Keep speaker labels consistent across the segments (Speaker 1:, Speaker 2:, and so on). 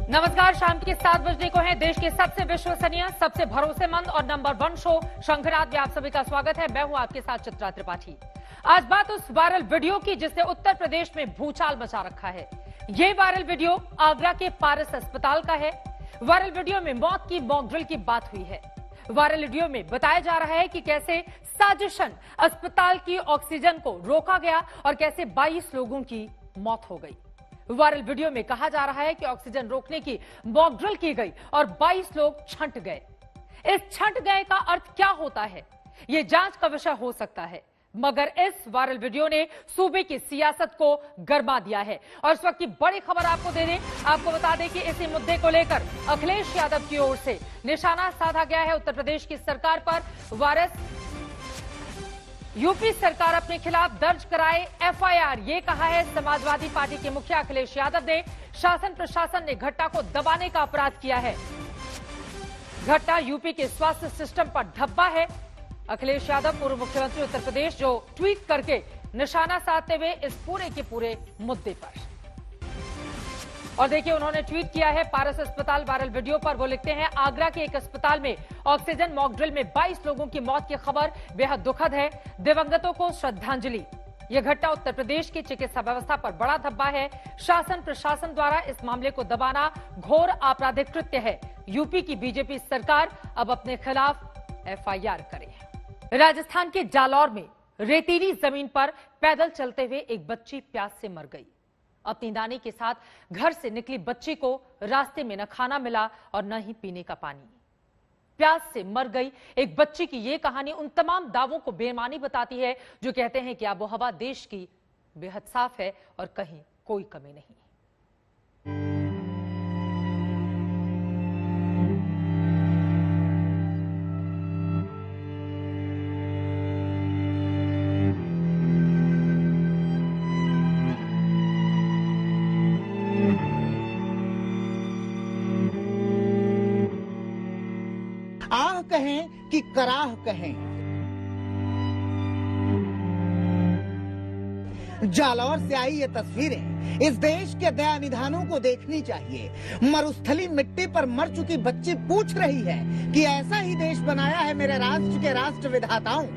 Speaker 1: नमस्कार, शाम के 7 बजने को है। देश के सबसे विश्वसनीय, सबसे भरोसेमंद और नंबर 1 शो शंखनाद में आप सभी का स्वागत है। मैं हूं आपके साथ चित्रा त्रिपाठी। आज बात उस वायरल वीडियो की जिसने उत्तर प्रदेश में भूचाल मचा रखा है। ये वायरल वीडियो आगरा के पारस अस्पताल का है। वायरल वीडियो में मौत की मॉकड्रिल की बात हुई है। वायरल वीडियो में बताया जा रहा है कि कैसे साजिशन अस्पताल की ऑक्सीजन को रोका गया और कैसे 22 लोगों की मौत हो गई। वायरल वीडियो में कहा जा रहा है कि ऑक्सीजन रोकने की मॉकड्रिल की गई और 22 लोग छंट गए। इस छंट गए का अर्थ क्या होता है, यह जांच का विषय हो सकता है, मगर इस वायरल वीडियो ने सूबे की सियासत को गरमा दिया है। और इस वक्त की बड़ी खबर आपको दे दें, आपको बता दें कि इसी मुद्दे को लेकर अखिलेश यादव की ओर से निशाना साधा गया है उत्तर प्रदेश की सरकार पर। वायरस यूपी सरकार अपने खिलाफ दर्ज कराए एफआईआर, ये कहा है समाजवादी पार्टी के मुखिया अखिलेश यादव ने। शासन प्रशासन ने घटना को दबाने का अपराध किया है। घटना यूपी के स्वास्थ्य सिस्टम पर धब्बा है। अखिलेश यादव पूर्व मुख्यमंत्री उत्तर प्रदेश जो ट्वीट करके निशाना साधते हुए इस पूरे के पूरे मुद्दे पर, और देखिए उन्होंने ट्वीट किया है पारस अस्पताल वायरल वीडियो पर। वो लिखते हैं, आगरा के एक अस्पताल में ऑक्सीजन मॉकड्रिल में 22 लोगों की मौत की खबर बेहद दुखद है। दिवंगतों को श्रद्धांजलि। यह घटना उत्तर प्रदेश की चिकित्सा व्यवस्था पर बड़ा धब्बा है। शासन प्रशासन द्वारा इस मामले को दबाना घोर आपराधिक कृत्य है। यूपी की बीजेपी सरकार अब अपने खिलाफ एफआईआर करे। राजस्थान के जालौर में रेतीली जमीन पर पैदल चलते हुए एक बच्ची प्यास से मर गई। अपनी नानी के साथ घर से निकली बच्ची को रास्ते में न खाना मिला और न ही पीने का पानी। प्यास से मर गई एक बच्ची की यह कहानी उन तमाम दावों को बेईमानी बताती है जो कहते हैं कि आबोहवा देश की बेहद साफ है और कहीं कोई कमी नहीं।
Speaker 2: आह कहें कि कराह कहें, जालौर से आई ये तस्वीरें इस देश के दया निधानों को देखनी चाहिए। मरुस्थली मिट्टी पर मर चुकी बच्ची पूछ रही है कि ऐसा ही देश बनाया है मेरे राष्ट्र के राष्ट्र विधाताओं,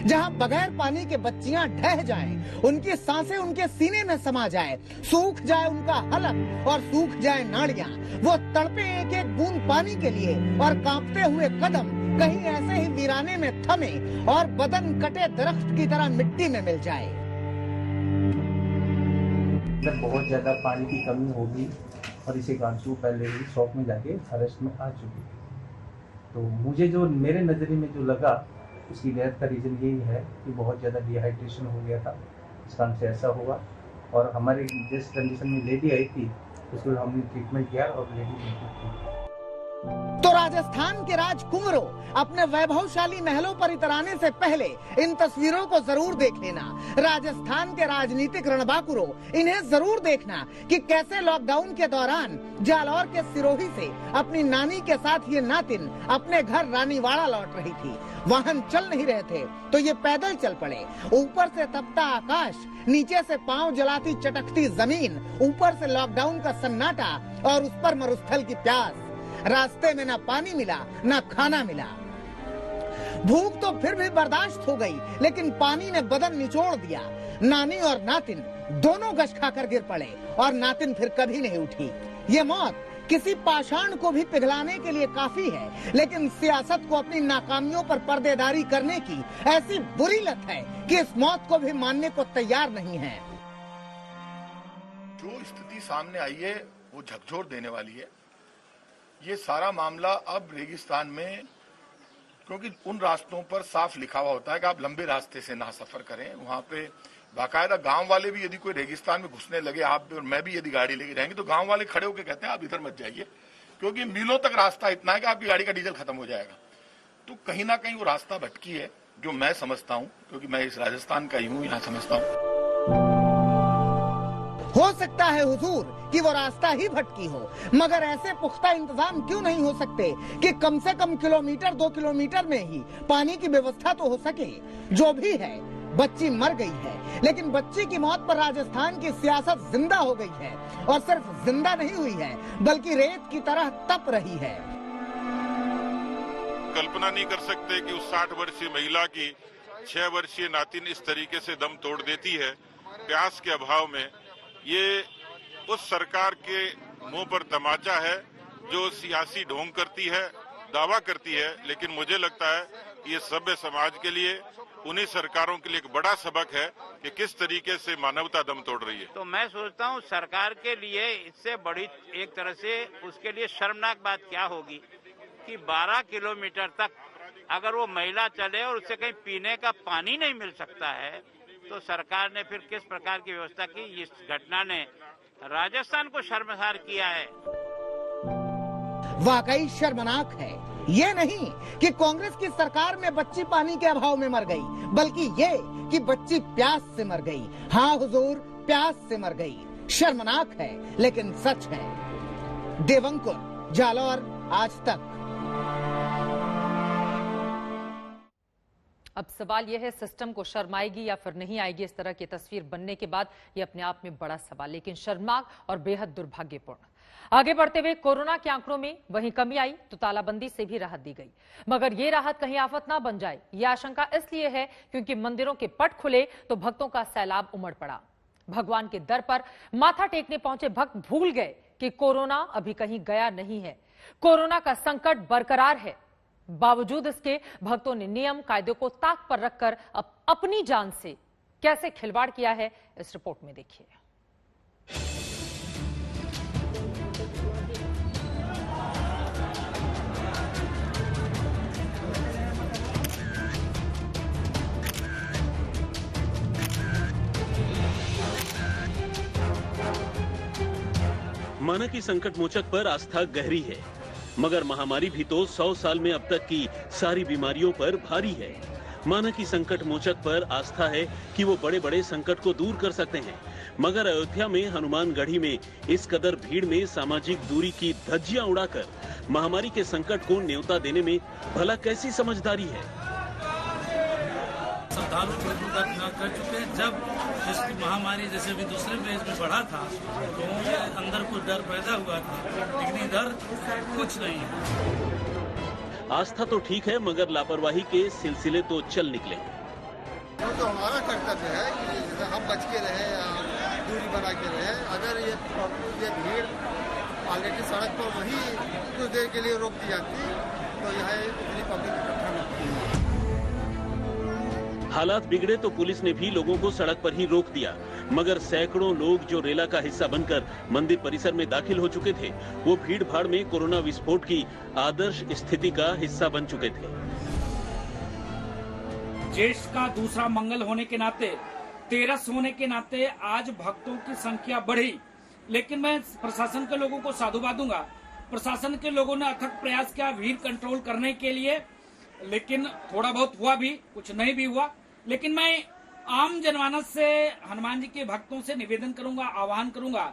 Speaker 2: जहां बगैर पानी के बच्चियां ढह जाएं, उनकी सांसें उनके सीने में समा जाए, सूख जाए उनका हलक और सूख जाए नाड़ियां। वो तड़पे एक एक बूंद पानी के लिए और कांपते हुए कदम कहीं ऐसे ही वीराने में थमे और बदन कटे दरख्त की तरह मिट्टी में मिल जाए।
Speaker 3: बहुत ज्यादा पानी की कमी होगी और इसी कारण से पहले ही शॉप में जाके अरेस्ट में आ चुकी। तो मुझे जो मेरे नजरिए में जो लगा उसकी डेथ का रीज़न यही है कि बहुत ज़्यादा डिहाइड्रेशन हो गया था, इस कारण से ऐसा हुआ। और हमारे जिस कंडीशन में लेडी आई थी उसको हमने ट्रीटमेंट किया और लेडी मृत्यु थी।
Speaker 2: तो राजस्थान के राजकुंवरों, अपने वैभवशाली महलों पर इतराने से पहले इन तस्वीरों को जरूर देख लेना। राजस्थान के राजनीतिक रणबांकुरों, इन्हें जरूर देखना कि कैसे लॉकडाउन के दौरान जालौर के सिरोही से अपनी नानी के साथ ये नातिन अपने घर रानीवाड़ा लौट रही थी। वाहन चल नहीं रहे थे तो ये पैदल चल पड़े। ऊपर से तपता आकाश, नीचे से पांव जलाती चटकती जमीन, ऊपर से लॉकडाउन का सन्नाटा और उस पर मरुस्थल की प्यास। रास्ते में ना पानी मिला ना खाना मिला। भूख तो फिर भी बर्दाश्त हो गई, लेकिन पानी ने बदन निचोड़ दिया। नानी और नातिन दोनों गश खाकर गिर पड़े और नातिन फिर कभी नहीं उठी। ये मौत किसी पाषाण को भी पिघलाने के लिए काफी है, लेकिन सियासत को अपनी नाकामियों पर पर्देदारी करने की ऐसी बुरी लत है कि इस मौत को भी मानने को तैयार नहीं है।
Speaker 4: जो स्थिति सामने आई है वो झकझोर देने वाली है। ये सारा मामला अब रेगिस्तान में, क्योंकि उन रास्तों पर साफ लिखा हुआ होता है कि आप लंबे रास्ते से ना सफर करें। वहां पे बाकायदा गांव वाले भी यदि कोई रेगिस्तान में घुसने लगे, आप भी और मैं भी यदि गाड़ी लेके जाएंगे तो गांव वाले खड़े होकर कहते हैं आप इधर मत जाइए, क्योंकि मीलों तक रास्ता इतना है कि आपकी गाड़ी का डीजल खत्म हो जाएगा। तो कहीं ना कहीं वो रास्ता भटकी है, जो मैं समझता हूं, क्योंकि मैं इस राजस्थान का ही हूं, यहाँ समझता हूं।
Speaker 2: हो सकता है हुजूर कि वो रास्ता ही भटकी हो, मगर ऐसे पुख्ता इंतजाम क्यों नहीं हो सकते कि कम से कम किलोमीटर 2 किलोमीटर में ही पानी की व्यवस्था तो हो सके। जो भी है, बच्ची मर गई है, लेकिन बच्ची की मौत पर राजस्थान की सियासत जिंदा हो गई है और सिर्फ जिंदा नहीं हुई है बल्कि रेत की तरह तप रही है।
Speaker 5: कल्पना नहीं कर सकते कि उस 60 वर्षीय महिला की 6 वर्षीय नातिन इस तरीके से दम तोड़ देती है प्यास के अभाव में। ये उस सरकार के मुंह पर तमाचा है जो सियासी ढोंग करती है, दावा करती है, लेकिन मुझे लगता है ये सभ्य समाज के लिए, उन्हीं सरकारों के लिए एक बड़ा सबक है कि किस तरीके से मानवता दम तोड़ रही है।
Speaker 6: तो मैं सोचता हूँ सरकार के लिए इससे बड़ी एक तरह से उसके लिए शर्मनाक बात क्या होगी कि 12 किलोमीटर तक अगर वो महिला चले और उससे कहीं पीने का पानी नहीं मिल सकता है तो सरकार ने फिर किस प्रकार की व्यवस्था की। इस घटना ने राजस्थान को शर्मसार किया है।
Speaker 2: वाकई शर्मनाक है। ये नहीं कि कांग्रेस की सरकार में बच्ची पानी के अभाव में मर गई, बल्कि ये कि बच्ची प्यास से मर गई। हाँ हुजूर, प्यास से मर गई। शर्मनाक है लेकिन सच है। देवंकुर, जालौर, आज तक।
Speaker 1: अब सवाल यह है, सिस्टम को शर्म आएगी या फिर नहीं आएगी? इस तरह की तस्वीर बनने के बाद यह अपने आप में बड़ा सवाल, लेकिन शर्मनाक और बेहद दुर्भाग्यपूर्ण। आगे बढ़ते हुए कोरोना के आंकड़ों में वहीं कमी आई तो तालाबंदी से भी राहत दी गई, मगर ये राहत कहीं आफत ना बन जाए, ये आशंका इसलिए है क्योंकि मंदिरों के पट खुले तो भक्तों का सैलाब उमड़ पड़ा। भगवान के दर पर माथा टेकने पहुंचे भक्त भूल गए कि कोरोना अभी कहीं गया नहीं है। कोरोना का संकट बरकरार है। बावजूद इसके भक्तों ने नियम कायदे को ताक पर रखकर अपनी जान से कैसे खिलवाड़ किया है, इस रिपोर्ट में देखिए।
Speaker 7: माना कि संकट मोचक पर आस्था गहरी है, मगर महामारी भी तो 100 साल में अब तक की सारी बीमारियों पर भारी है। माना कि संकट मोचक पर आस्था है कि वो बड़े बड़े संकट को दूर कर सकते हैं, मगर अयोध्या में हनुमानगढ़ी में इस कदर भीड़ में सामाजिक दूरी की धज्जियां उड़ाकर महामारी के संकट को न्योता देने में भला कैसी समझदारी है?
Speaker 8: श्रद्धालु बिल्कुल कर चुके हैं। जब इस महामारी जैसे भी दूसरे फेज में बढ़ा था तो मुझे अंदर कुछ डर पैदा हुआ था, लेकिन इधर कुछ नहीं है।
Speaker 7: आस्था तो ठीक है, मगर लापरवाही के सिलसिले तो चल निकले।
Speaker 9: तो हमारा कर्तव्य है कि हम बच के रहे, दूरी बना के रहे। अगर ये भीड़ ऑलरेडी सड़क पर वही कुछ देर के लिए रोक दी जाती तो यहाँ इतनी पब्लिक इकट्ठा न होती।
Speaker 7: हालात बिगड़े तो पुलिस ने भी लोगों को सड़क पर ही रोक दिया, मगर सैकड़ों लोग जो रेला का हिस्सा बनकर मंदिर परिसर में दाखिल हो चुके थे, वो भीड़ भाड़ में कोरोना विस्फोट की आदर्श स्थिति का हिस्सा बन चुके थे।
Speaker 10: देश का दूसरा मंगल होने के नाते, तेरस होने के नाते आज भक्तों की संख्या बढ़ी, लेकिन मैं प्रशासन के लोगों को साधुवाद दूंगा। प्रशासन के लोगों ने अथक प्रयास किया भीड़ कंट्रोल करने के लिए, लेकिन थोड़ा बहुत हुआ भी, कुछ नहीं भी हुआ। लेकिन मैं आम जनमानस से, हनुमान जी के भक्तों से निवेदन करूंगा, आह्वान करूंगा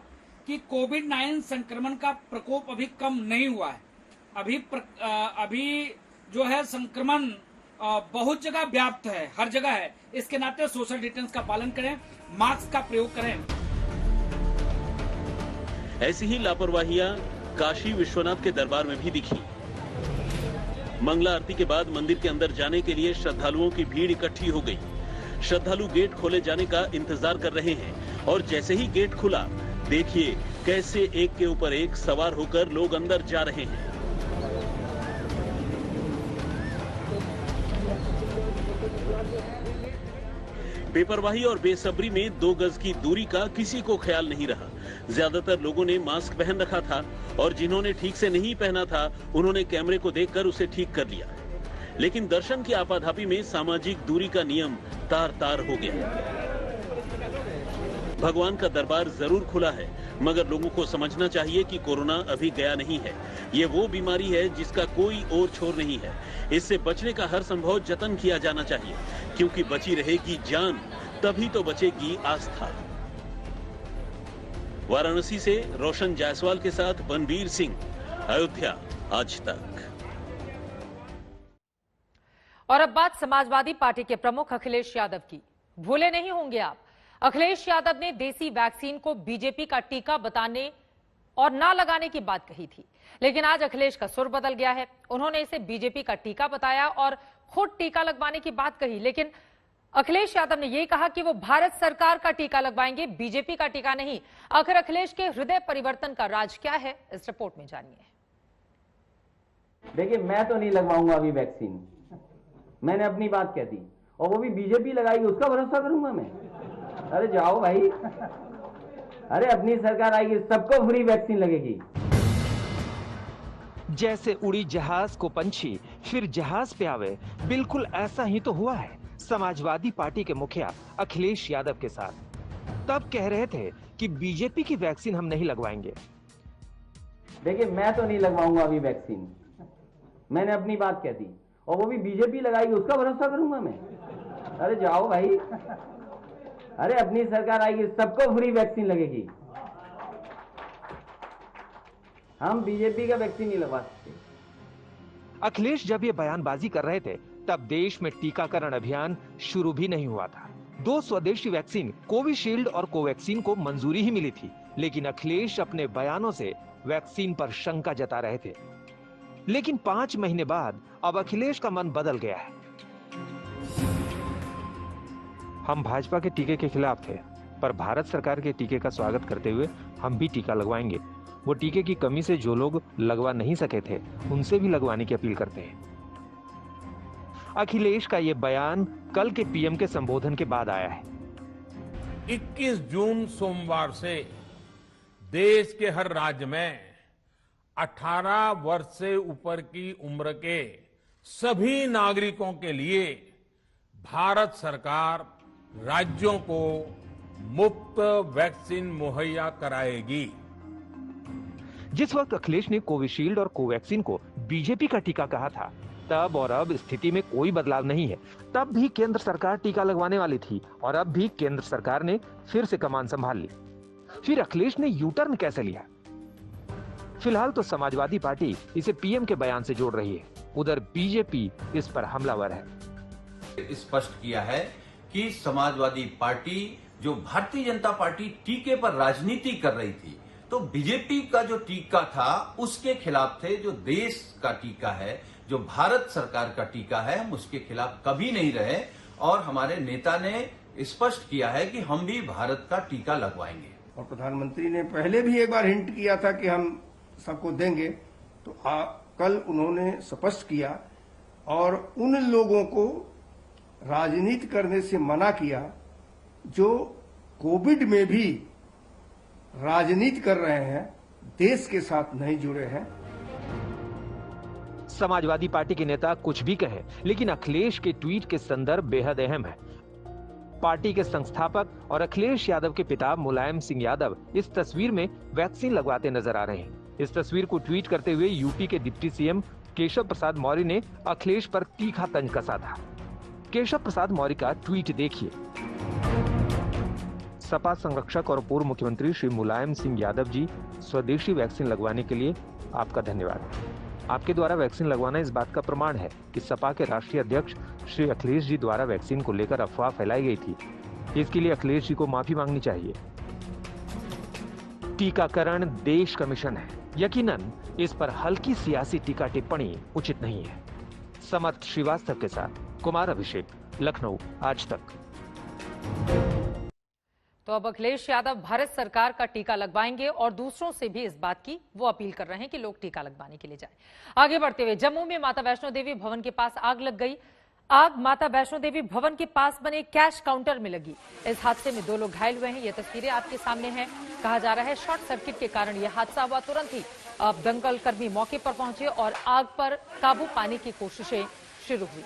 Speaker 10: कि कोविड-19 संक्रमण का प्रकोप अभी कम नहीं हुआ है। अभी जो है संक्रमण बहुत जगह व्याप्त है, हर जगह है। इसके नाते सोशल डिस्टेंस का पालन करें, मास्क का प्रयोग करें।
Speaker 7: ऐसी ही लापरवाहियां काशी विश्वनाथ के दरबार में भी दिखी। मंगला आरती के बाद मंदिर के अंदर जाने के लिए श्रद्धालुओं की भीड़ इकट्ठी हो गई। श्रद्धालु गेट खोले जाने का इंतजार कर रहे हैं और जैसे ही गेट खुला, देखिए कैसे एक के ऊपर एक सवार होकर लोग अंदर जा रहे हैं। बेपरवाही और बेसब्री में 2 गज की दूरी का किसी को ख्याल नहीं रहा। ज्यादातर लोगों ने मास्क पहन रखा था और जिन्होंने ठीक से नहीं पहना था उन्होंने कैमरे को देखकर उसे ठीक कर लिया। लेकिन दर्शन की आपाधापी में सामाजिक दूरी का नियम तार तार हो गया। भगवान का दरबार जरूर खुला है, मगर लोगों को समझना चाहिए कि कोरोना अभी गया नहीं है। ये वो बीमारी है जिसका कोई और छोर नहीं है। इससे बचने का हर संभव जतन किया जाना चाहिए, क्योंकि बची रहेगी जान तभी तो बचेगी आस्था। वाराणसी से रोशन जायसवाल के साथ बनबीर सिंह, अयोध्या आज तक।
Speaker 1: और अब बात समाजवादी पार्टी के प्रमुख अखिलेश यादव की। भूले नहीं होंगे आप, अखिलेश यादव ने देसी वैक्सीन को बीजेपी का टीका बताने और ना लगाने की बात कही थी, लेकिन आज अखिलेश का सुर बदल गया है। उन्होंने इसे बीजेपी का टीका बताया और खुद टीका लगवाने की बात कही, लेकिन अखिलेश यादव ने यह कहा कि वो भारत सरकार का टीका लगवाएंगे, बीजेपी का टीका नहीं। आखिर अखिलेश के हृदय परिवर्तन का राज क्या है, इस रिपोर्ट में जानिए।
Speaker 11: देखिए, मैं तो नहीं लगवाऊंगा अभी वैक्सीन, मैंने अपनी बात कह दी, और वो भी बीजेपी लगाएगी उसका भरोसा करूंगा मैं? अरे जाओ भाई, अरे अपनी सरकार आएगी, सबको फ्री वैक्सीन लगेगी।
Speaker 12: जैसे उड़ी जहाज को पंछी फिर जहाज पे आवे, बिल्कुल ऐसा ही तो हुआ है समाजवादी पार्टी के मुखिया अखिलेश यादव के साथ। तब कह रहे थे कि बीजेपी की वैक्सीन हम नहीं लगवाएंगे।
Speaker 11: देखिए, मैं तो नहीं लगवाऊंगा अभी वैक्सीन, मैंने अपनी बात कह दी, और वो भी बीजेपी लगाएगी उसका भरोसा करूंगा मैं? अरे जाओ भाई, अरे अपनी सरकार आएगी, सबको फ्री वैक्सीन लगेगी। हम बीजेपी का वैक्सीन नहीं लगवा सकते।
Speaker 12: अखिलेश जब ये बयानबाजी कर रहे थे तब देश में टीकाकरण अभियान शुरू भी नहीं हुआ था। 2 स्वदेशी वैक्सीन कोविशील्ड और कोवैक्सीन को मंजूरी ही मिली थी, लेकिन अखिलेश अपने बयानों से वैक्सीन पर शंका जता रहे थे। लेकिन 5 महीने बाद अब अखिलेश का मन बदल गया है। हम भाजपा के टीके के खिलाफ थे, पर भारत सरकार के टीके का स्वागत करते हुए हम भी टीका लगवाएंगे। वो टीके की कमी से जो लोग लगवा नहीं सके थे, उनसे भी लगवाने की अपील करते हैं। अखिलेश का ये बयान कल के पीएम के संबोधन के बाद आया है।
Speaker 13: 21 जून सोमवार से देश के हर राज्य में 18 वर्ष से ऊपर की उम्र के सभी नागरिकों के लिए भारत सरकार राज्यों को मुफ्त वैक्सीन मुहैया कराएगी।
Speaker 12: जिस वक्त अखिलेश ने कोविशील्ड और कोवैक्सीन को बीजेपी का टीका कहा था, तब और अब स्थिति में कोई बदलाव नहीं है। तब भी केंद्र सरकार टीका लगवाने वाली थी और अब भी केंद्र सरकार ने फिर से कमान संभाल ली। फिर अखिलेश ने यू टर्न कैसे लिया? फिलहाल तो समाजवादी पार्टी इसे पीएम के बयान से जोड़ रही है, उधर बीजेपी इस पर हमलावर है।
Speaker 14: स्पष्ट किया है कि समाजवादी पार्टी, जो भारतीय जनता पार्टी टीके पर राजनीति कर रही थी, तो बीजेपी का जो टीका था उसके खिलाफ थे। जो देश का टीका है, जो भारत सरकार का टीका है, हम उसके खिलाफ कभी नहीं रहे, और हमारे नेता ने स्पष्ट किया है कि हम भी भारत का टीका लगवाएंगे।
Speaker 15: और प्रधानमंत्री ने पहले भी एक बार हिंट किया था कि हम सबको देंगे, तो कल उन्होंने स्पष्ट किया और उन लोगों को राजनीति करने से मना किया जो कोविड में भी राजनीति कर रहे हैं, देश के साथ नहीं जुड़े हैं।
Speaker 12: समाजवादी पार्टी के नेता कुछ भी कहें, लेकिन अखिलेश के ट्वीट के संदर्भ बेहद अहम है। पार्टी के संस्थापक और अखिलेश यादव के पिता मुलायम सिंह यादव इस तस्वीर में वैक्सीन लगवाते नजर आ रहे हैं। इस तस्वीर को ट्वीट करते हुए यूपी के डिप्टी सीएम केशव प्रसाद मौर्य ने अखिलेश पर तीखा तंज कसा था। केशव प्रसाद मौर्य का ट्वीट देखिए। सपा संरक्षक और पूर्व मुख्यमंत्री श्री मुलायम सिंह यादव जी, स्वदेशी वैक्सीन लगवाने के लिए आपका धन्यवाद। आपके द्वारा वैक्सीन लगवाना इस बात का प्रमाण है कि सपा के राष्ट्रीय अध्यक्ष श्री अखिलेश जी द्वारा वैक्सीन को लेकर अफवाह फैलाई गई थी। इसके लिए अखिलेश जी को माफी मांगनी चाहिए। टीकाकरण देश का मिशन है, यकीनन इस पर हल्की सियासी टीका टिप्पणी उचित नहीं है। समर्थ श्रीवास्तव के साथ कुमार अभिषेक, लखनऊ, आज तक।
Speaker 1: तो अब अखिलेश यादव भारत सरकार का टीका लगवाएंगे और दूसरों से भी इस बात की वो अपील कर रहे हैं कि लोग टीका लगवाने के लिए जाएं। आगे बढ़ते हुए जम्मू में माता वैष्णो देवी भवन के पास आग लग गई। आग माता वैष्णो देवी भवन के पास बने कैश काउंटर में लगी। इस हादसे में 2 लोग घायल हुए हैं। ये तस्वीरें आपके सामने हैं। कहा जा रहा है शॉर्ट सर्किट के कारण यह हादसा हुआ। तुरंत ही अब दंगल कर्मी मौके पर पहुंचे और आग पर काबू पाने की कोशिशें शुरू हुई।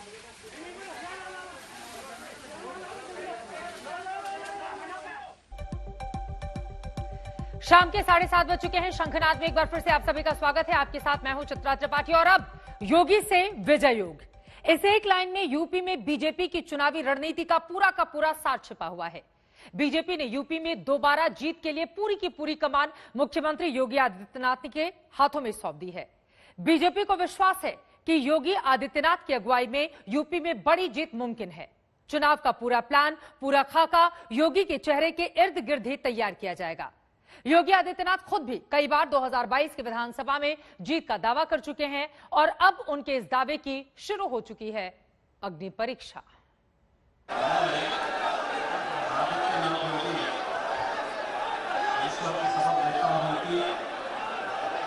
Speaker 1: शाम के 7:30 बज चुके हैं। शंखनाद में एक बार फिर से आप सभी का स्वागत है। आपके साथ मैं हूं चित्रा त्रिपाठी और अब योगी से विजय योग। इस एक लाइन में यूपी में बीजेपी की चुनावी रणनीति का पूरा सार छिपा हुआ है। बीजेपी ने यूपी में दोबारा जीत के लिए पूरी की पूरी कमान मुख्यमंत्री योगी आदित्यनाथ के हाथों में सौंप दी है। बीजेपी को विश्वास है कि योगी आदित्यनाथ की अगुवाई में यूपी में बड़ी जीत मुमकिन है। चुनाव का पूरा प्लान, पूरा खाका योगी के चेहरे के इर्द गिर्द ही तैयार किया जाएगा। योगी आदित्यनाथ खुद भी कई बार 2022 के विधानसभा में जीत का दावा कर चुके हैं और अब उनके इस दावे की शुरू हो चुकी है अग्नि परीक्षा।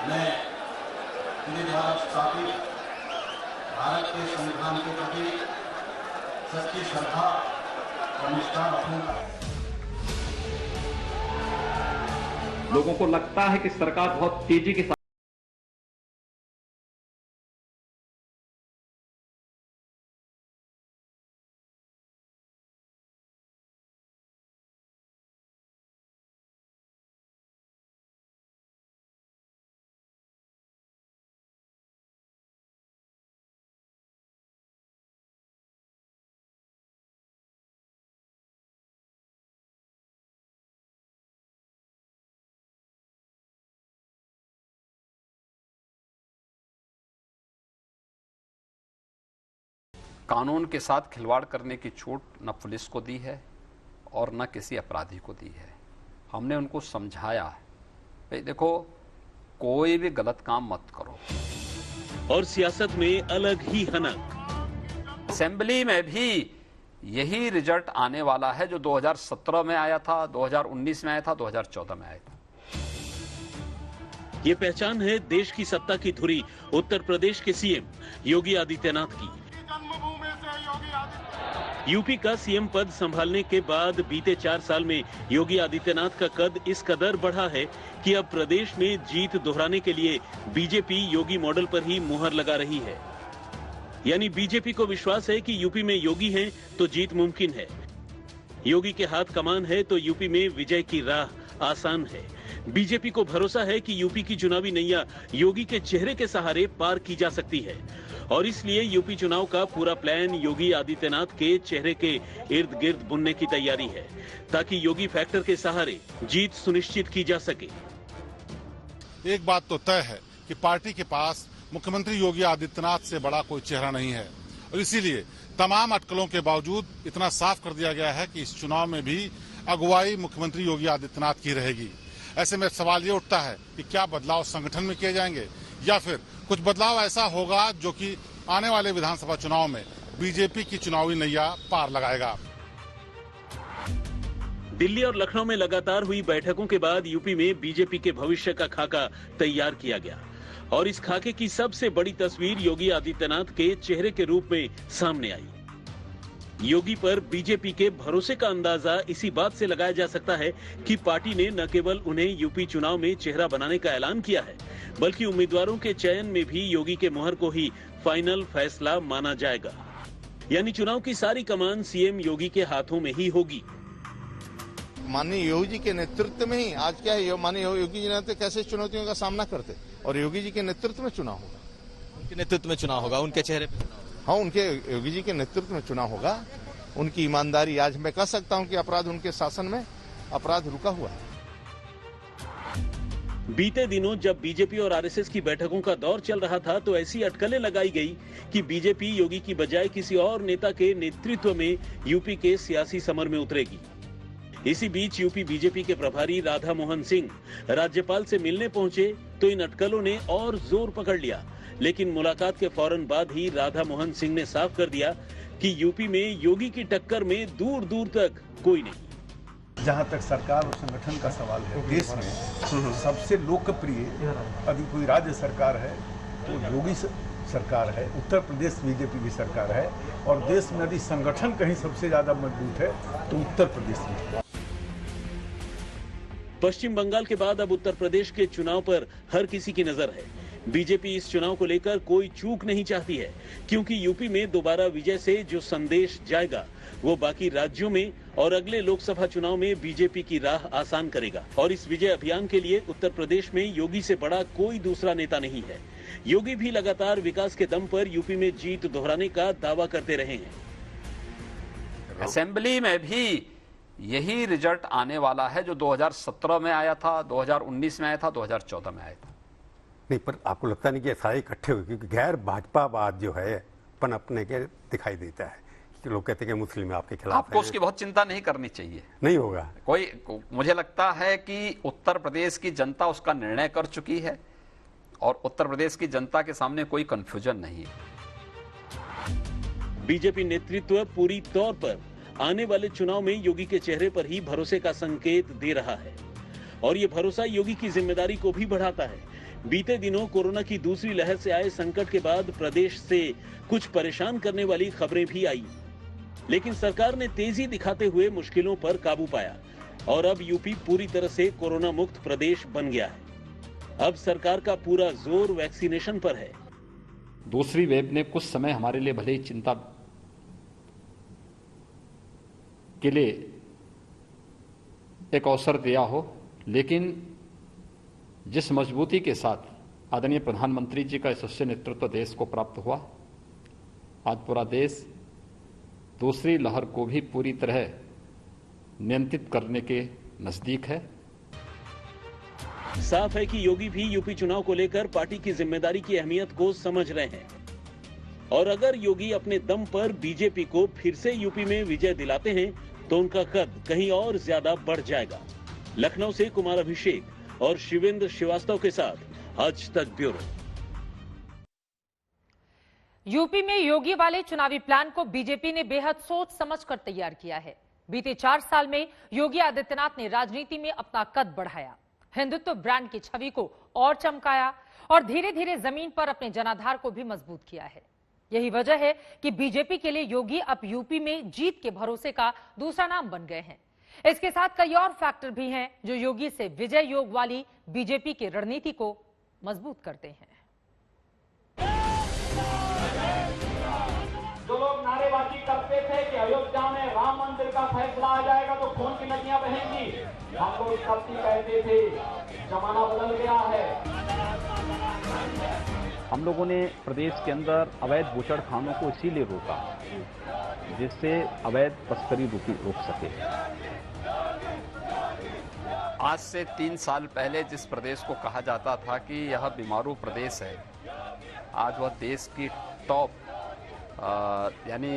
Speaker 16: मैं भारत के संविधान के प्रति सच्ची श्रद्धा और निष्ठा रखूंगा।
Speaker 17: लोगों को लगता है कि सरकार बहुत तेजी के साथ
Speaker 18: कानून के साथ खिलवाड़ करने की छूट न पुलिस को दी है और न किसी अपराधी को दी है। हमने उनको समझाया है, देखो कोई भी गलत काम मत करो।
Speaker 7: और सियासत में अलग ही हनक।
Speaker 18: असेंबली में भी यही रिजल्ट आने वाला है जो 2017 में आया था, 2019 में आया था, 2014 में आया था।
Speaker 7: ये पहचान है देश की सत्ता की धुरी उत्तर प्रदेश के सीएम योगी आदित्यनाथ की। यूपी का सीएम पद संभालने के बाद बीते 4 साल में योगी आदित्यनाथ का कद इस कदर बढ़ा है कि अब प्रदेश में जीत दोहराने के लिए बीजेपी योगी मॉडल पर ही मुहर लगा रही है। यानी बीजेपी को विश्वास है कि यूपी में योगी हैं तो जीत मुमकिन है। योगी के हाथ कमान है तो यूपी में विजय की राह आसान है। बीजेपी को भरोसा है कि यूपी की चुनावी नैया योगी के चेहरे के सहारे पार की जा सकती है और इसलिए यूपी चुनाव का पूरा प्लान योगी आदित्यनाथ के चेहरे के इर्द गिर्द बुनने की तैयारी है ताकि योगी फैक्टर के सहारे जीत सुनिश्चित की जा सके।
Speaker 19: एक बात तो तय है कि पार्टी के पास मुख्यमंत्री योगी आदित्यनाथ से बड़ा कोई चेहरा नहीं है और इसीलिए तमाम अटकलों के बावजूद इतना साफ कर दिया गया है कि इस चुनाव में भी अगुवाई मुख्यमंत्री योगी आदित्यनाथ की रहेगी। ऐसे में सवाल ये उठता है कि क्या बदलाव संगठन में किए जाएंगे या फिर कुछ बदलाव ऐसा होगा जो कि आने वाले विधानसभा चुनाव में बीजेपी की चुनावी नैया पार लगाएगा।
Speaker 7: दिल्ली और लखनऊ में लगातार हुई बैठकों के बाद यूपी में बीजेपी के भविष्य का खाका तैयार किया गया और इस खाके की सबसे बड़ी तस्वीर योगी आदित्यनाथ के चेहरे के रूप में सामने आई। योगी पर बीजेपी के भरोसे का अंदाजा इसी बात से लगाया जा सकता है कि पार्टी ने न केवल उन्हें यूपी चुनाव में चेहरा बनाने का ऐलान किया है बल्कि उम्मीदवारों के चयन में भी योगी के मुहर को ही फाइनल फैसला माना जाएगा। यानी चुनाव की सारी कमान सीएम योगी के हाथों में ही होगी।
Speaker 20: माननीय योगी जी के नेतृत्व में ही आज क्या है, माननीय योगी जी ने कैसे चुनौतियों का सामना करते और योगी जी के नेतृत्व में चुनाव होगा।
Speaker 21: उनके नेतृत्व में चुनाव होगा, उनके चेहरे पे।
Speaker 20: हाँ, उनके योगी जी के नेतृत्व में चुनाव होगा। उनकी ईमानदारी, आज मैं कह सकता हूं कि अपराध उनके शासन में अपराध रुका हुआ है।
Speaker 7: बीते दिनों जब बीजेपी और आरएसएस की बैठकों का दौर चल रहा था तो ऐसी अटकलें लगाई गई कि बीजेपी योगी की बजाय किसी और नेता के नेतृत्व में यूपी के सियासी समर में उतरेगी। इसी बीच यूपी बीजेपी के प्रभारी राधा मोहन सिंह राज्यपाल से मिलने पहुंचे तो इन अटकलों ने और जोर पकड़ लिया, लेकिन मुलाकात के फौरन बाद ही राधा मोहन सिंह ने साफ कर दिया कि यूपी में योगी की टक्कर में दूर दूर तक कोई नहीं।
Speaker 22: जहां तक सरकार और संगठन का सवाल है, देश में सबसे लोकप्रिय अभी कोई राज्य सरकार है तो योगी सरकार है, उत्तर प्रदेश बीजेपी की सरकार है और देश में यदि संगठन कहीं सबसे ज्यादा मजबूत है तो उत्तर प्रदेश में।
Speaker 7: पश्चिम बंगाल के बाद अब उत्तर प्रदेश के चुनाव पर हर किसी की नजर है। बीजेपी इस चुनाव को लेकर कोई चूक नहीं चाहती है क्योंकि यूपी में दोबारा विजय से जो संदेश जाएगा वो बाकी राज्यों में और अगले लोकसभा चुनाव में बीजेपी की राह आसान करेगा। और इस विजय अभियान के लिए उत्तर प्रदेश में योगी से बड़ा कोई दूसरा नेता नहीं है। योगी भी लगातार विकास के दम पर यूपी में जीत दोहराने का दावा करते रहे हैं।
Speaker 18: असेंबली में भी यही रिजल्ट आने वाला है जो 2017 में आया था, 2019 में आया था, 2014 में आया था।
Speaker 23: नहीं, पर आपको लगता नहीं कि सारे इकट्ठे हुए, क्योंकि गैर भाजपावाद जो है पनपने के दिखाई देता है।
Speaker 21: कुछ लोग कहते हैं कि मुस्लिम आपके खिलाफ
Speaker 18: आपको उसकी बहुत चिंता नहीं करनी चाहिए।
Speaker 21: नहीं होगा
Speaker 18: मुझे लगता है कि उत्तर प्रदेश की जनता उसका निर्णय कर चुकी है और उत्तर प्रदेश की जनता के सामने कोई कंफ्यूजन नहीं है।
Speaker 7: बीजेपी नेतृत्व पूरी तौर पर आने वाले चुनाव में योगी के चेहरे पर ही भरोसे का संकेत दे रहा है और ये भरोसा योगी की जिम्मेदारी को भी बढ़ाता है। बीते दिनों कोरोना की दूसरी लहर से आए संकट के बाद प्रदेश से कुछ परेशान करने वाली खबरें भी आई, लेकिन सरकार ने तेजी दिखाते हुए मुश्किलों पर काबू पाया और अब यूपी पूरी तरह से कोरोना मुक्त प्रदेश बन गया है। अब सरकार का पूरा जोर वैक्सीनेशन पर है।
Speaker 18: दूसरी वेव ने कुछ समय हमारे लिए भले ही चिंता के लिए एक अवसर दिया हो, लेकिन जिस मजबूती के साथ आदरणीय प्रधानमंत्री जी का यशस्वी नेतृत्व देश को प्राप्त हुआ, आज पूरा देश दूसरी लहर को भी पूरी तरह नियंत्रित करने के नजदीक है।
Speaker 7: साफ है कि योगी भी यूपी चुनाव को लेकर पार्टी की जिम्मेदारी की अहमियत को समझ रहे हैं और अगर योगी अपने दम पर बीजेपी को फिर से यूपी में विजय दिलाते हैं तो उनका कद कहीं और ज्यादा बढ़ जाएगा। लखनऊ से कुमार अभिषेक और शिवेंद्र श्रीवास्तव के साथ आज तक ब्यूरो।
Speaker 1: यूपी में योगी वाले चुनावी प्लान को बीजेपी ने बेहद सोच समझकर तैयार किया है। बीते 4 साल में योगी आदित्यनाथ ने राजनीति में अपना कद बढ़ाया, हिंदुत्व ब्रांड की छवि को और चमकाया और धीरे धीरे जमीन पर अपने जनाधार को भी मजबूत किया है। यही वजह है कि बीजेपी के लिए योगी अब यूपी में जीत के भरोसे का दूसरा नाम बन गए हैं। इसके साथ कई और फैक्टर भी हैं जो योगी से विजय योग वाली बीजेपी की रणनीति को मजबूत करते हैं।
Speaker 10: जो लोग नारेबाजी करते थे कि अयोध्या में राम मंदिर का फैसला आ जाएगा तो खून की नदियां बहेंगी, हम लोग तब भी कहते थे जमाना बदल गया है।
Speaker 17: हम लोगों ने प्रदेश के अंदर अवैध बूचड़खानों को इसीलिए रोका जिससे अवैध तस्करी रोक सके।
Speaker 18: आज से 3 साल पहले जिस प्रदेश को कहा जाता था कि यह बीमारू प्रदेश है, आज वह देश की टॉप यानी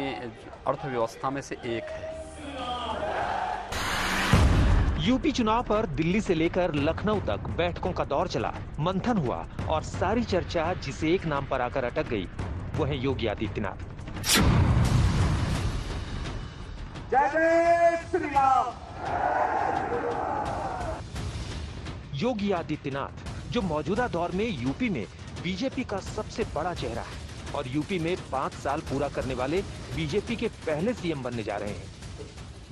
Speaker 18: अर्थव्यवस्था में से एक है।
Speaker 12: यूपी चुनाव पर दिल्ली से लेकर लखनऊ तक बैठकों का दौर चला, मंथन हुआ और सारी चर्चा जिस एक नाम पर आकर अटक गई वो है योगी आदित्यनाथ।
Speaker 10: जय जय श्री राम।
Speaker 12: योगी आदित्यनाथ जो मौजूदा दौर में यूपी में बीजेपी का सबसे बड़ा चेहरा है और यूपी में 5 साल पूरा करने वाले बीजेपी के पहले सीएम बनने जा रहे हैं।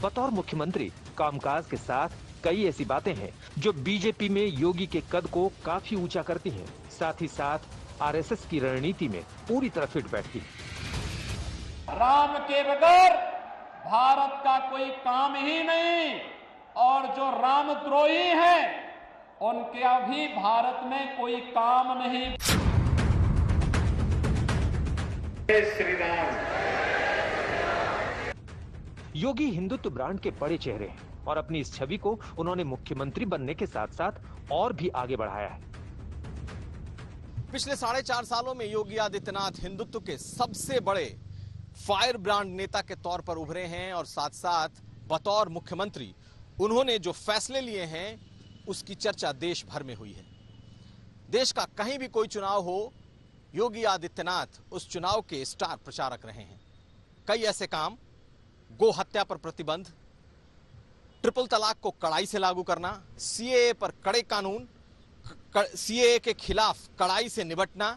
Speaker 12: बतौर मुख्यमंत्री कामकाज के साथ कई ऐसी बातें हैं जो बीजेपी में योगी के कद को काफी ऊंचा करती हैं, साथ ही साथ आरएसएस की रणनीति में पूरी तरह फिट बैठती है।
Speaker 10: राम के बगैर भारत का कोई काम ही नहीं और जो रामद्रोही हैं उनके अभी भारत में कोई काम नहीं। जय श्री राम।
Speaker 12: योगी हिंदुत्व ब्रांड के बड़े चेहरे हैं और अपनी इस छवि को उन्होंने मुख्यमंत्री बनने के साथ साथ और भी आगे बढ़ाया है।
Speaker 3: पिछले 4.5 सालों में योगी आदित्यनाथ हिंदुत्व के सबसे बड़े फायर ब्रांड नेता के तौर पर उभरे हैं और साथ साथ बतौर मुख्यमंत्री उन्होंने जो फैसले लिए हैं उसकी चर्चा देश भर में हुई है। देश का कहीं भी कोई चुनाव हो, योगी आदित्यनाथ उस चुनाव के स्टार प्रचारक रहे हैं। कई ऐसे काम, गो हत्या पर प्रतिबंध, ट्रिपल तलाक को कड़ाई से लागू करना, सीएए पर कड़े कानून, सीएए के खिलाफ कड़ाई से निपटना,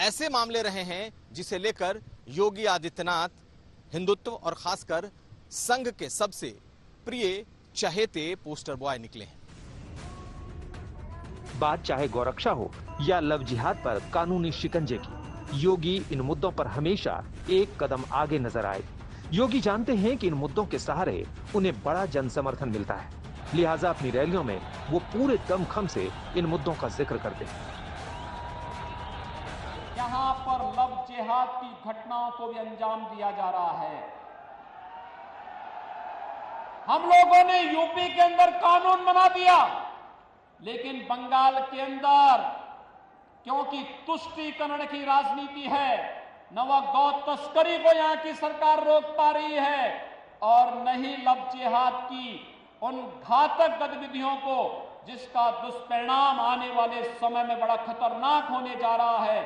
Speaker 3: ऐसे मामले रहे हैं जिसे लेकर योगी आदित्यनाथ हिंदुत्व और खासकर संघ के सबसे प्रिय चहेते पोस्टर बॉय निकले हैं।
Speaker 12: बात चाहे गौरक्षा हो या लव जिहाद पर कानूनी शिकंजे की, योगी इन मुद्दों पर हमेशा एक कदम आगे नजर आए। योगी जानते हैं कि इन मुद्दों के सहारे उन्हें बड़ा जन समर्थन मिलता है, लिहाजा अपनी रैलियों में वो पूरे दमखम से इन मुद्दों का जिक्र करते हैं।
Speaker 10: यहाँ पर लव जिहाद की घटनाओं को भी अंजाम दिया जा रहा है। हम लोगों ने यूपी के अंदर कानून बना दिया, लेकिन बंगाल के अंदर क्योंकि तुष्टीकरण की राजनीति है,
Speaker 4: न वह गौ तस्करी को यहाँ की सरकार रोक पा रही है और न ही लव जिहाद की उन घातक गतिविधियों को जिसका दुष्परिणाम आने वाले समय में बड़ा खतरनाक होने जा रहा है।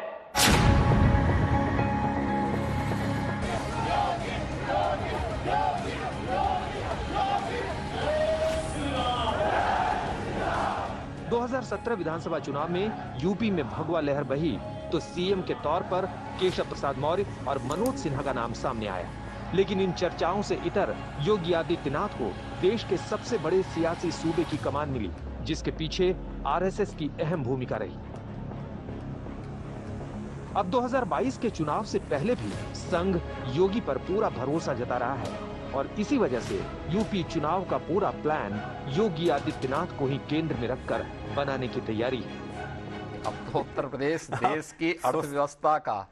Speaker 12: 2017 विधानसभा चुनाव में यूपी में भगवा लहर बही तो सीएम के तौर पर केशव प्रसाद मौर्य और मनोज सिन्हा का नाम सामने आया। लेकिन इन चर्चाओं से इतर योगी आदित्यनाथ को देश के सबसे बड़े सियासी सूबे की कमान मिली, जिसके पीछे आरएसएस की अहम भूमिका रही। अब 2022 के चुनाव से पहले भी संघ योगी पर पूरा भरोसा जता रहा है और इसी वजह से यूपी चुनाव का पूरा प्लान योगी आदित्यनाथ को ही केंद्र में रखकर बनाने की तैयारी है।
Speaker 18: अब तो उत्तर प्रदेश देश की अर्थव्यवस्था का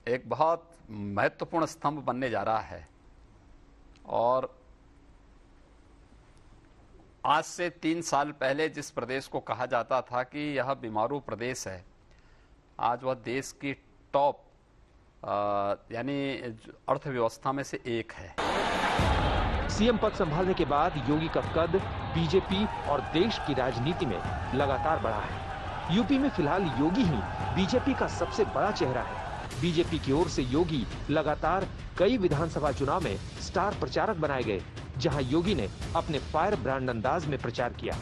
Speaker 18: एक बहुत महत्वपूर्ण स्तंभ बनने जा रहा है और आज से 3 साल पहले जिस प्रदेश को कहा जाता था कि यह बीमारू प्रदेश है, आज वह देश की टॉप यानी अर्थव्यवस्था में से एक है।
Speaker 12: सीएम पद संभालने के बाद योगी का कद बीजेपी और देश की राजनीति में लगातार बढ़ा है। यूपी में फिलहाल योगी ही बीजेपी का सबसे बड़ा चेहरा है। बीजेपी की ओर से योगी लगातार कई विधानसभा चुनाव में स्टार प्रचारक बनाए गए, जहां योगी ने अपने फायर ब्रांड अंदाज में प्रचार किया।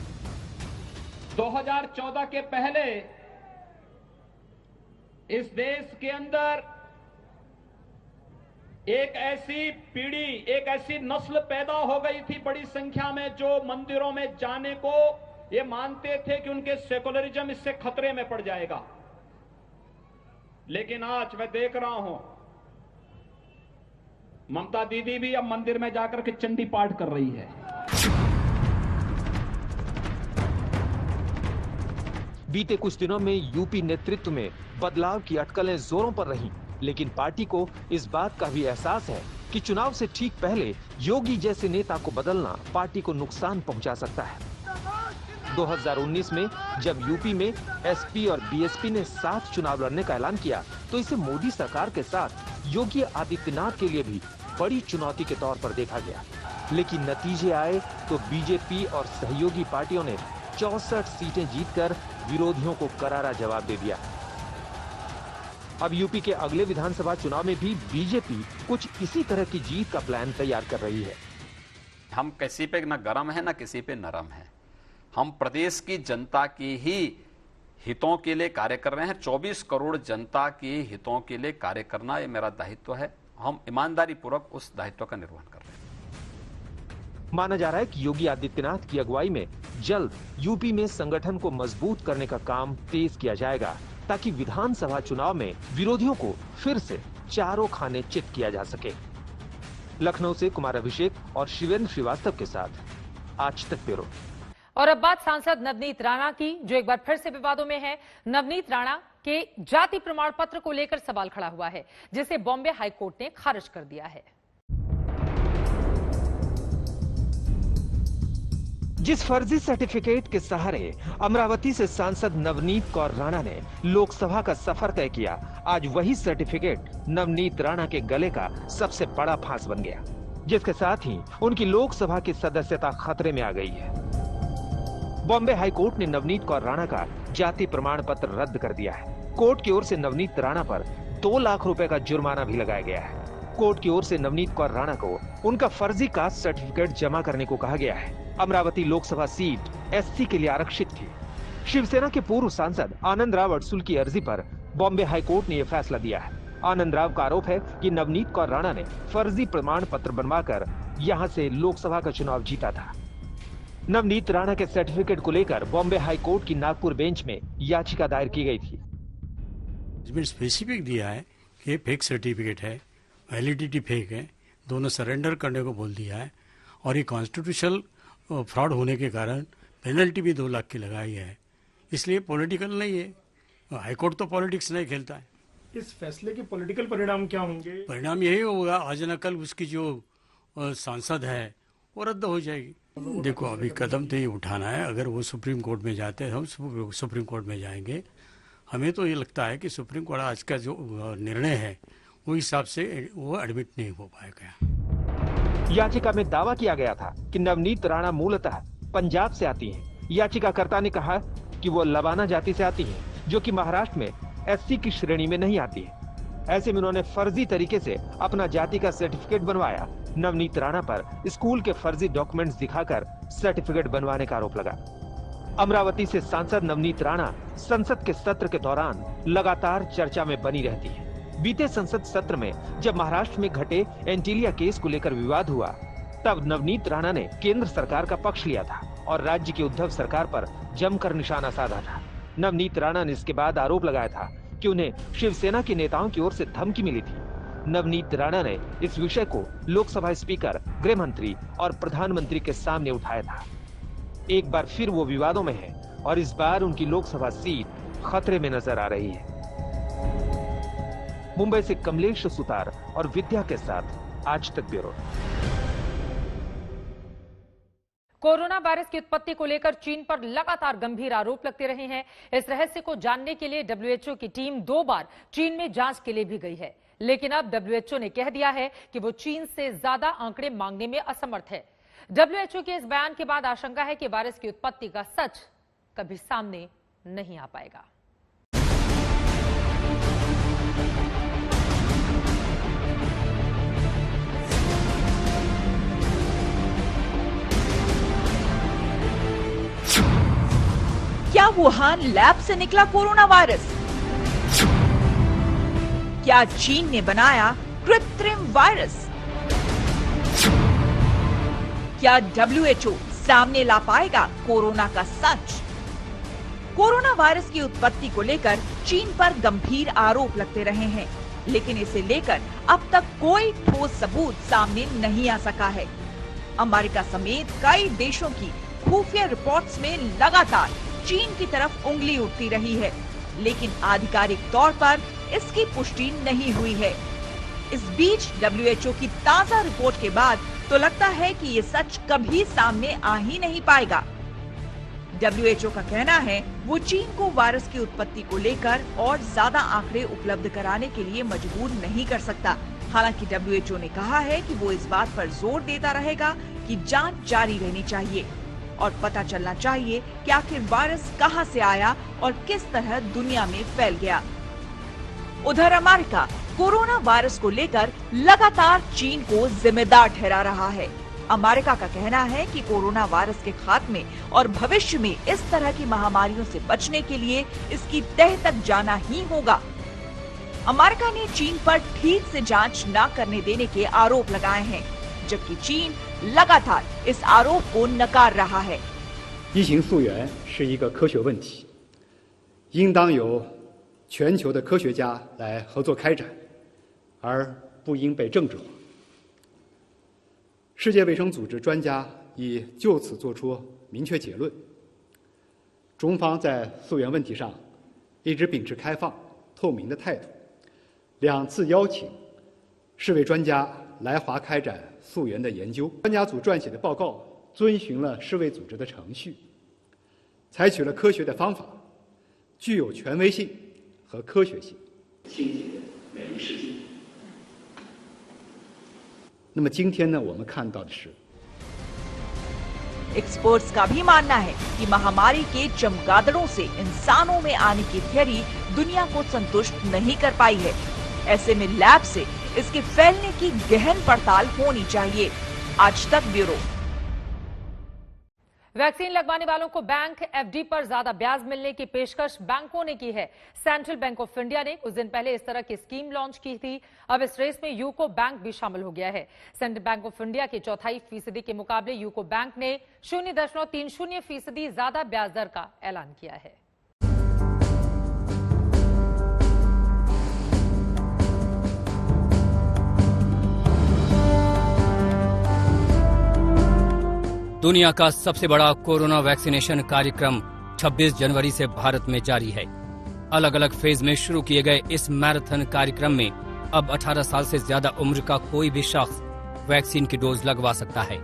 Speaker 4: 2014 के पहले इस देश के अंदर एक ऐसी पीढ़ी, एक ऐसी नस्ल पैदा हो गई थी बड़ी संख्या में, जो मंदिरों में जाने को ये मानते थे कि उनके सेकुलरिज्म इससे खतरे में पड़ जाएगा। लेकिन आज मैं देख रहा हूं ममता दीदी भी अब मंदिर में जाकर के चंडी पाठ कर रही है।
Speaker 12: बीते कुछ दिनों में यूपी नेतृत्व में बदलाव की अटकलें जोरों पर रहीं, लेकिन पार्टी को इस बात का भी एहसास है कि चुनाव से ठीक पहले योगी जैसे नेता को बदलना पार्टी को नुकसान पहुंचा सकता है। 2019 में जब यूपी में एसपी और बीएसपी ने साथ चुनाव लड़ने का ऐलान किया तो इसे मोदी सरकार के साथ योगी आदित्यनाथ के लिए भी बड़ी चुनौती के तौर पर देखा गया। लेकिन नतीजे आए तो बीजेपी और सहयोगी पार्टियों ने 64 सीटें जीतकर विरोधियों को करारा जवाब दे दिया। अब यूपी के अगले विधानसभा चुनाव में भी बीजेपी कुछ इसी तरह की जीत का प्लान तैयार कर रही है।
Speaker 18: हम किसी पे न गरम है न किसी पे नरम है। हम प्रदेश की जनता की ही हितों के लिए कार्य कर रहे हैं। 24 करोड़ जनता के हितों के लिए कार्य करना ये मेरा दायित्व है। हम ईमानदारी पूर्वक उस दायित्व का निर्वहन कर रहे हैं।
Speaker 12: माना जा रहा है कि योगी आदित्यनाथ की अगुवाई में जल्द यूपी में संगठन को मजबूत करने का काम तेज किया जाएगा, ताकि विधानसभा चुनाव में विरोधियों को फिर से चारों खाने चित किया जा सके। लखनऊ से कुमार अभिषेक और शिवेंद्र श्रीवास्तव के साथ आज तक ब्यूरो।
Speaker 1: और अब बात सांसद नवनीत राणा की, जो एक बार फिर से विवादों में है। नवनीत राणा के जाति प्रमाण पत्र को लेकर सवाल खड़ा हुआ है, जिसे बॉम्बे हाईकोर्ट ने खारिज कर दिया है।
Speaker 12: जिस फर्जी सर्टिफिकेट के सहारे अमरावती से सांसद नवनीत कौर राणा ने लोकसभा का सफर तय किया, आज वही सर्टिफिकेट नवनीत राणा के गले का सबसे बड़ा फांस बन गया, जिसके साथ ही उनकी लोकसभा की सदस्यता खतरे में आ गई है। बॉम्बे हाईकोर्ट ने नवनीत कौर राणा का जाति प्रमाण पत्र रद्द कर दिया है। कोर्ट की ओर से नवनीत राणा पर 2 लाख रुपए का जुर्माना भी लगाया गया है। कोर्ट की ओर से नवनीत कौर राणा को उनका फर्जी कास्ट सर्टिफिकेट जमा करने को कहा गया है। अमरावती लोकसभा सीट एससी के लिए आरक्षित थी। शिवसेना के पूर्व सांसद आनंद राव अडसुल की अर्जी पर बॉम्बे हाईकोर्ट ने यह फैसला दिया है। आनंद राव का आरोप है कि नवनीत कौर राणा ने फर्जी प्रमाण पत्र बनवाकर यहां से लोकसभा का चुनाव जीता था। नवनीत राणा के सर्टिफिकेट को लेकर बॉम्बे हाईकोर्ट की नागपुर बेंच में याचिका दायर की गई थी।
Speaker 5: जजमेंट स्पेसिफिक दिया है कि फेक सर्टिफिकेट है, वैलिडिटी फेक है, दोनों सरेंडर करने को बोल दिया है और ये कॉन्स्टिट्यूशनल फ्रॉड होने के कारण पेनल्टी भी 2 लाख की लगाई है। इसलिए पॉलिटिकल नहीं है, हाईकोर्ट तो पॉलिटिक्स नहीं खेलता है।
Speaker 6: इस फैसले के पॉलिटिकल परिणाम क्या होंगे?
Speaker 5: परिणाम यही होगा, आज न कल उसकी जो सांसद है वो रद्द हो जाएगी। देखो अभी कदम तो ये उठाना है, अगर वो सुप्रीम कोर्ट में जाते हैं, हम सुप्रीम कोर्ट में जाएंगे हमें तो ये लगता है कि सुप्रीम कोर्ट आज का जो निर्णय है वो हिसाब से वो एडमिट नहीं हो पाएगा।
Speaker 12: याचिका में दावा किया गया था कि नवनीत राणा मूलतः पंजाब से आती हैं। याचिकाकर्ता ने कहा कि वो लबाना जाति से आती हैं, जो कि महाराष्ट्र में एससी की श्रेणी में नहीं आती है। ऐसे में उन्होंने फर्जी तरीके से अपना जाति का सर्टिफिकेट बनवाया। नवनीत राणा पर स्कूल के फर्जी डॉक्यूमेंट्स दिखाकर सर्टिफिकेट बनवाने का आरोप लगा। अमरावती से सांसद नवनीत राणा संसद के सत्र के दौरान लगातार चर्चा में बनी रहती है। बीते संसद सत्र में जब महाराष्ट्र में घटे एंटीलिया केस को लेकर विवाद हुआ, तब नवनीत राणा ने केंद्र सरकार का पक्ष लिया था और राज्य की उद्धव सरकार पर जमकर निशाना साधा था। नवनीत राणा ने इसके बाद आरोप लगाया था कि उन्हें शिवसेना के नेताओं की ओर से धमकी मिली थी। नवनीत राणा ने इस विषय को लोकसभा स्पीकर, गृह मंत्री और प्रधानमंत्री के सामने उठाया था। एक बार फिर वो विवादों में है और इस बार उनकी लोकसभा सीट खतरे में नजर आ रही है। मुंबई से कमलेश सुतार और विद्या के साथ आज तक ब्यूरो।
Speaker 1: कोरोना वायरस की उत्पत्ति को लेकर चीन पर लगातार गंभीर आरोप लगते रहे हैं। इस रहस्य को जानने के लिए WHO की टीम 2 बार चीन में जांच के लिए भी गई है, लेकिन अब WHO ने कह दिया है कि वो चीन से ज्यादा आंकड़े मांगने में असमर्थ है। WHO के इस बयान के बाद आशंका है कि वायरस की उत्पत्ति का सच कभी सामने नहीं आ पाएगा।
Speaker 2: क्या वुहान लैब से निकला कोरोना वायरस? क्या चीन ने बनाया कृत्रिम वायरस? क्या WHO सामने ला पाएगा कोरोना का सच? कोरोना वायरस की उत्पत्ति को लेकर चीन पर गंभीर आरोप लगते रहे हैं, लेकिन इसे लेकर अब तक कोई ठोस सबूत सामने नहीं आ सका है। अमेरिका समेत कई देशों की खुफिया रिपोर्ट्स में लगातार चीन की तरफ उंगली उठती रही है, लेकिन आधिकारिक तौर पर इसकी पुष्टि नहीं हुई है। इस बीच WHO की ताजा रिपोर्ट के बाद तो लगता है कि ये सच कभी सामने आ ही नहीं पाएगा। WHO का कहना है वो चीन को वायरस की उत्पत्ति को लेकर और ज्यादा आंकड़े उपलब्ध कराने के लिए मजबूर नहीं कर सकता। हालांकि WHO ने कहा है कि वो इस बात पर जोर देता रहेगा कि जांच जारी रहनी चाहिए और पता चलना चाहिए कि आखिर वायरस कहां से आया और किस तरह दुनिया में फैल गया। उधर अमेरिका कोरोना वायरस को लेकर लगातार चीन को जिम्मेदार ठहरा रहा है। अमेरिका का कहना है कि कोरोना वायरस के खात्मे और भविष्य में इस तरह की महामारियों से बचने के लिए इसकी तह तक जाना ही होगा। अमेरिका ने चीन पर ठीक से जांच न करने देने के आरोप लगाए हैं, जबकि चीन लगातार इस आरोप को नकार रहा है।
Speaker 8: 疫情溯源是一个科学问题，应当由全球的科学家来合作开展，而不应被政治化。世界卫生组织专家已就此作出明确结论。中方在溯源问题上一直秉持开放、透明的态度，2次邀请世卫专家来华开展溯源的研究。专家组撰写的报告遵循了世卫组织的程序，采取了科学的方法，具有权威性和科学性。清洁的每一世纪。那么今天呢，我们看到的是。
Speaker 2: एक्सपर्ट्स का भी मानना है कि महामारी के चमगादड़ों से इंसानों में आने की थियरी दुनिया को संतुष्ट नहीं कर पाई है। ऐसे में लैब से इसके फैलने की गहन पड़ताल होनी चाहिए। आज तक ब्यूरो।
Speaker 1: वैक्सीन लगवाने वालों को बैंक एफडी पर ज्यादा ब्याज मिलने की पेशकश बैंकों ने की है। सेंट्रल बैंक ऑफ इंडिया ने कुछ दिन पहले इस तरह की स्कीम लॉन्च की थी। अब इस रेस में यूको बैंक भी शामिल हो गया है। सेंट्रल बैंक ऑफ इंडिया के 0.25% के मुकाबले यूको बैंक ने 0.30% ज्यादा ब्याज दर का ऐलान किया है।
Speaker 9: दुनिया का सबसे बड़ा कोरोना वैक्सीनेशन कार्यक्रम 26 जनवरी से भारत में जारी है। अलग अलग फेज में शुरू किए गए इस मैराथन कार्यक्रम में अब 18 साल से ज्यादा उम्र का कोई भी शख्स वैक्सीन की डोज लगवा सकता है।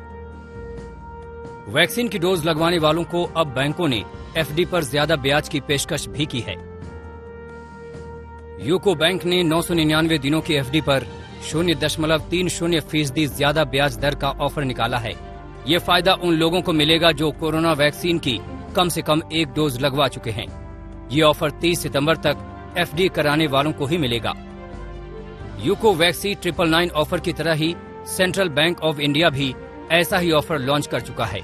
Speaker 9: वैक्सीन की डोज लगवाने वालों को अब बैंकों ने एफडी पर ज्यादा ब्याज की पेशकश भी की है। यूको बैंक ने 999 दिनों की एफडी पर 0.30% ज्यादा ब्याज दर का ऑफर निकाला है। ये फायदा उन लोगों को मिलेगा जो कोरोना वैक्सीन की कम से कम एक डोज लगवा चुके हैं। ये ऑफर 30 सितंबर तक एफडी कराने वालों को ही मिलेगा। यूको वैक्सी 999 ऑफर की तरह ही सेंट्रल बैंक ऑफ इंडिया भी ऐसा ही ऑफर लॉन्च कर चुका है।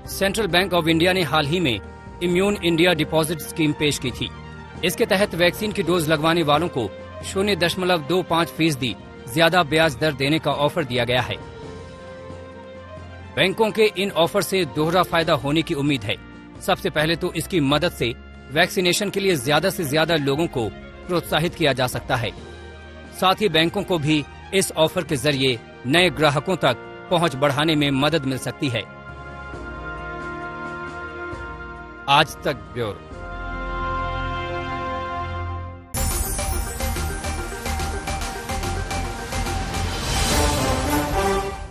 Speaker 9: सेंट्रल बैंक ऑफ इंडिया ने हाल ही में इम्यून इंडिया डिपॉजिट स्कीम पेश की थी। इसके तहत वैक्सीन की डोज लगवाने वालों को 0.25% ज्यादा ब्याज दर देने का ऑफर दिया गया है। बैंकों के इन ऑफर से दोहरा फायदा होने की उम्मीद है। सबसे पहले तो इसकी मदद से वैक्सीनेशन के लिए ज्यादा से ज्यादा लोगों को प्रोत्साहित किया जा सकता है। साथ ही बैंकों को भी इस ऑफर के जरिए नए ग्राहकों तक पहुंच बढ़ाने में मदद मिल सकती है। आज तक ब्यूरो।